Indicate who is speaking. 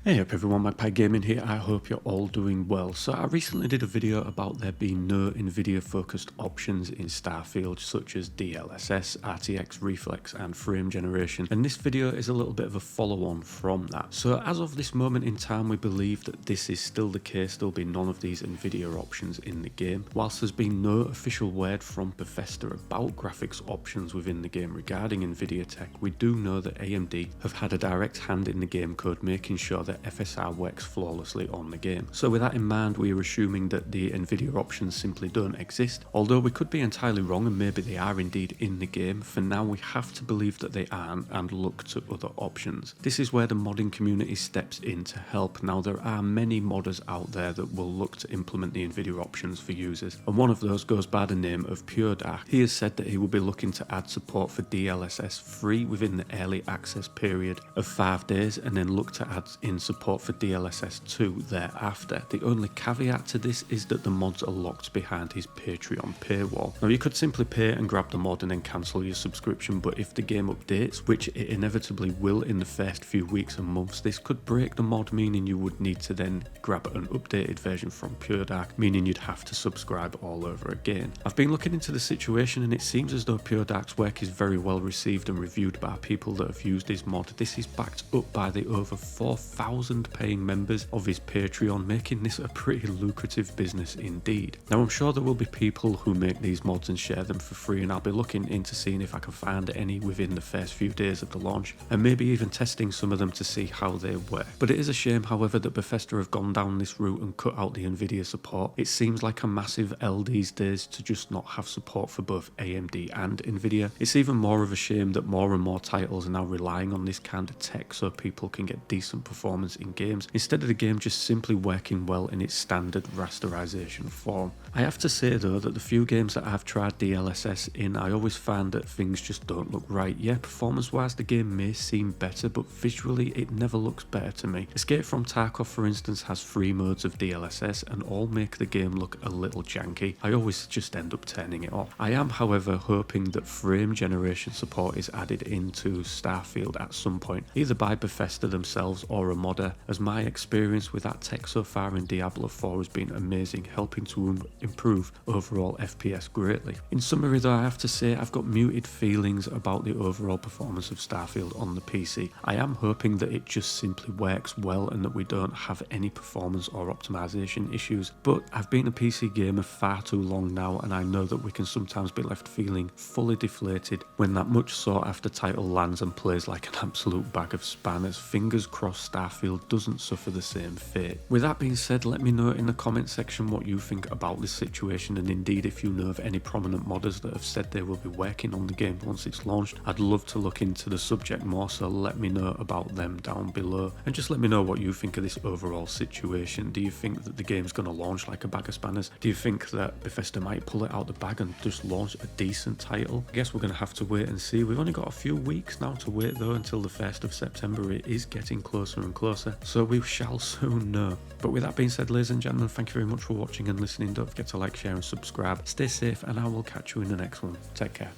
Speaker 1: Hey up everyone, Magpie Gaming here. I hope you're all doing well. So I recently did a video about there being no Nvidia focused options in Starfield such as DLSS, RTX, reflex and frame generation, and this video is a little bit of a follow on from that. So as of this moment in time we believe that this is still the case. There'll be none of these Nvidia options in the game. Whilst there's been no official word from Bethesda about graphics options within the game regarding Nvidia tech, we do know that AMD have had a direct hand in the game code making sure that FSR works flawlessly on the game. So with that in mind, we are assuming that the Nvidia options simply don't exist, although we could be entirely wrong and maybe they are indeed in the game. For now we have to believe that they aren't and look to other options. This is where the modding community steps in to help. Now there are many modders out there that will look to implement the Nvidia options for users, and one of those goes by the name of Pure Dark. He has said that he will be looking to add support for DLSS free within the early access period of 5 days and then look to add in support for DLSS 2 thereafter. The only caveat to this is that the mods are locked behind his Patreon paywall. Now you could simply pay and grab the mod and then cancel your subscription, but if the game updates, which it inevitably will in the first few weeks and months, this could break the mod, meaning you would need to then grab an updated version from Pure Dark, meaning you'd have to subscribe all over again. I've been looking into the situation and it seems as though Pure Dark's work is very well received and reviewed by people that have used his mod. This is backed up by the over 4,000 paying members of his Patreon, making this a pretty lucrative business indeed. Now I'm sure there will be people who make these mods and share them for free, and I'll be looking into seeing if I can find any within the first few days of the launch and maybe even testing some of them to see how they work. But it is a shame, however, that Bethesda have gone down this route and cut out the Nvidia support. It seems like a massive L these days to just not have support for both AMD and Nvidia. It's even more of a shame that more and more titles are now relying on this kind of tech so people can get decent performance in games, instead of the game just simply working well in its standard rasterization form. I have to say though that the few games that I've tried DLSS in, I always find that things just don't look right. Yeah, performance wise the game may seem better, but visually it never looks better to me. Escape from Tarkov for instance has 3 modes of DLSS and all make the game look a little janky. I always just end up turning it off. I am however hoping that frame generation support is added into Starfield at some point, either by Bethesda themselves or a modder, as my experience with that tech so far in Diablo 4 has been amazing, helping to improve overall FPS greatly. In summary though, I have to say I've got muted feelings about the overall performance of Starfield on the PC. I am hoping that it just simply works well and that we don't have any performance or optimization issues, but I've been a PC gamer far too long now and I know that we can sometimes be left feeling fully deflated when that much sought after title lands and plays like an absolute bag of spanners. Fingers crossed Starfield doesn't suffer the same fate. With that being said, let me know in the comment section what you think about this situation, and indeed if you know of any prominent modders that have said they will be working on the game once it's launched. I'd love to look into the subject more, so let me know about them down below and just let me know what you think of this overall situation. Do you think that the game's going to launch like a bag of spanners? Do you think that Bethesda might pull it out the bag and just launch a decent title? I guess we're going to have to wait and see. We've only got a few weeks now to wait though until the 1st of September. It is getting closer and closer, so we shall soon know. But with that being said, ladies and gentlemen, thank you very much for watching and listening. Don't forget to like, share and subscribe. Stay safe and I will catch you in the next one. Take care.